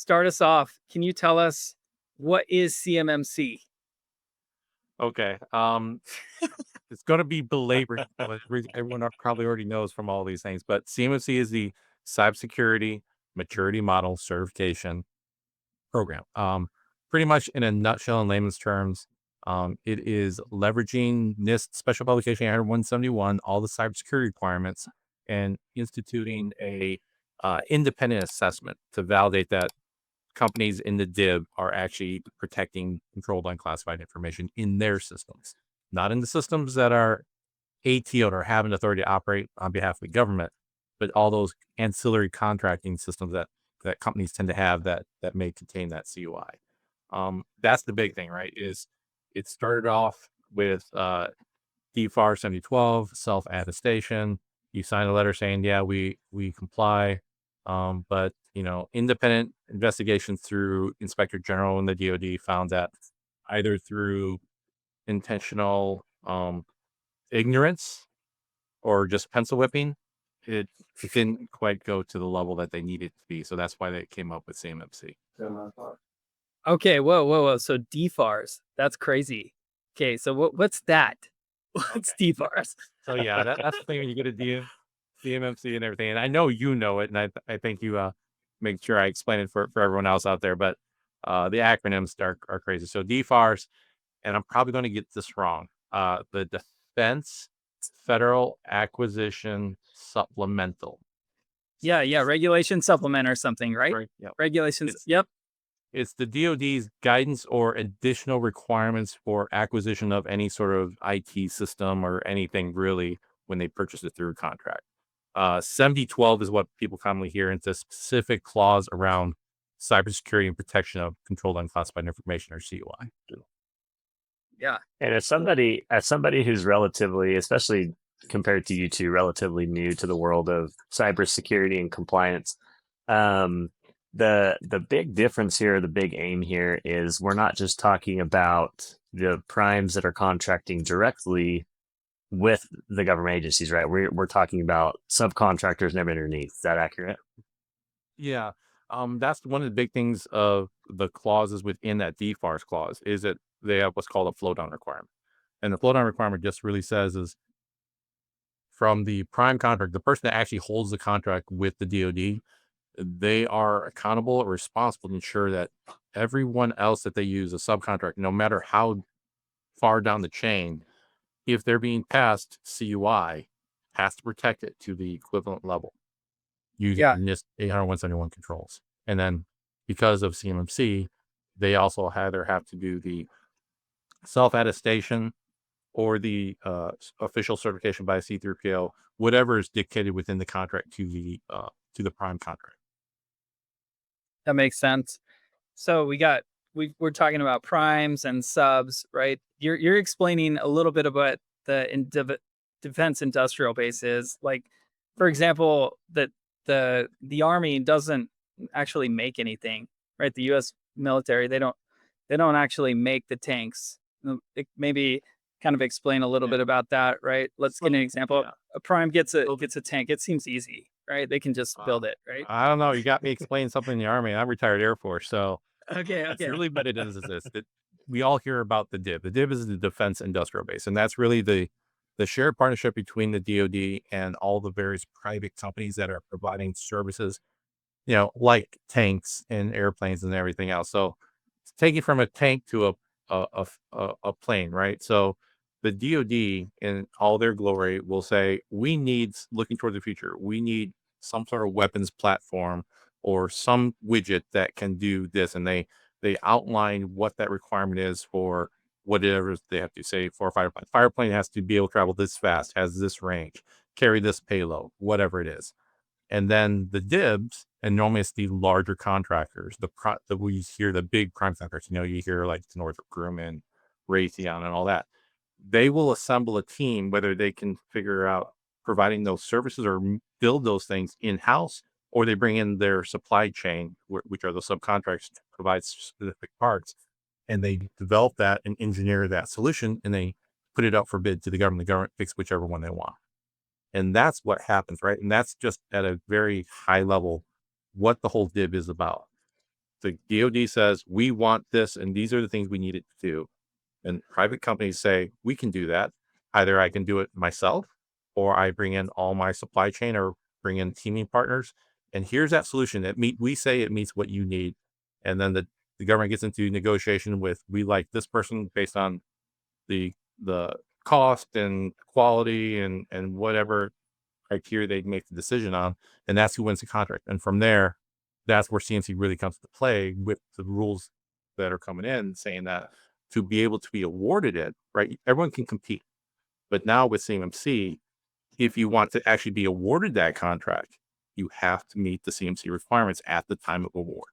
start us off. Can you tell us what is CMMC? Okay. It's going to be belabored. Everyone probably already knows from all these things, but CMMC is the Cybersecurity Maturity Model Certification Program. Pretty much in a nutshell, in layman's terms, it is leveraging NIST Special Publication 171, all the cybersecurity requirements, and instituting a independent assessment to validate that companies in the DIB are actually protecting controlled unclassified information in their systems, not in the systems that are ATO'd or have an authority to operate on behalf of the government, but all those ancillary contracting systems that companies tend to have that may contain that CUI. That's the big thing, right? Is it started off with DFARS 7012, self-attestation. You sign a letter saying, yeah, we comply. But independent investigations through Inspector General and the DoD found that either through intentional ignorance or just pencil whipping, it didn't quite go to the level that they needed to be. So that's why they came up with CMMC. Okay, whoa. So DFARS, that's crazy. Okay, so what's that? What's Okay. DFARS? So yeah, that's the thing when you get a CMMC and everything. And I know you know it, and I think you make sure I explain it for everyone else out there. But the acronyms are crazy. So DFARS, and I'm probably going to get this wrong. The Defense Federal Acquisition Supplemental. Yeah, regulation supplement or something, right? Right. Yep. Regulations. It's Yep. it's the DoD's guidance or additional requirements for acquisition of any sort of IT system or anything really when they purchase it through a contract. 7012 is what people commonly hear. It's a specific clause around cybersecurity and protection of controlled unclassified information or CUI. Yeah. And as somebody who's relatively, especially compared to you two, relatively new to the world of cybersecurity and compliance, um, the big difference here, the big aim here is we're not just talking about the primes that are contracting directly with the government agencies, right? We're talking about subcontractors and everything underneath. Is that accurate? Yeah. That's one of the big things of the clauses within that DFARS clause is that they have what's called a flow down requirement. And the flow down requirement just really says is from the prime contract, the person that actually holds the contract with the DoD, they are accountable or responsible to ensure that everyone else that they use a subcontract, no matter how far down the chain, if they're being passed CUI, has to protect it to the equivalent level using Yeah. NIST 800-171 controls. And then because of CMMC, they also either have to do the self-attestation or the official certification by C3PO, whatever is dictated within the contract to the prime contract. That makes sense. So we're talking about primes and subs, right? You're explaining a little bit about defense industrial base is. Like, for example, that the Army doesn't actually make anything, right? The U.S. military, they don't actually make the tanks. Maybe kind of explain a little Yeah. bit about that, right? Let's get So, an example. yeah. A prime gets a So, gets a tank. It seems easy, right? They can just uh, build it, right? I don't know. You got me explaining something in the Army. I'm retired Air Force. So Okay, that's okay. really what it is this. That we all hear about the DIB. The DIB is the Defense Industrial Base. And that's really the shared partnership between the DoD and all the various private companies that are providing services, like tanks and airplanes and everything else. So take it from a tank to a plane, right? So the DoD in all their glory will say, we need, looking toward the future, we need some sort of weapons platform or some widget that can do this. And they outline what that requirement is for whatever they have to say for a fighter plane. Fire plane has to be able to travel this fast, has this range, carry this payload, whatever it is. And then the DIBs, and normally it's the larger contractors, we hear the big prime contractors, you hear like Northrop Grumman, Raytheon, and all that. They will assemble a team, whether they can figure out providing those services or build those things in house, or they bring in their supply chain, which are the subcontractors to provide specific parts, and they develop that and engineer that solution, and they put it out for bid to the government. The government picks whichever one they want. And that's what happens, right? And that's just at a very high level what the whole DIB is about. the DoD says, we want this, and these are the things we need it to do. And private companies say, we can do that. Either I can do it myself, or I bring in all my supply chain or bring in teaming partners. And here's that solution. We say it meets what you need. And then the government gets into negotiation with, we like this person based on the cost and quality and whatever criteria they make the decision on. And that's who wins the contract. And from there, that's where CMC really comes to play with the rules that are coming in, saying that to be able to be awarded it, right? Everyone can compete. But now with CMMC, if you want to actually be awarded that contract, you have to meet the CMC requirements at the time of award.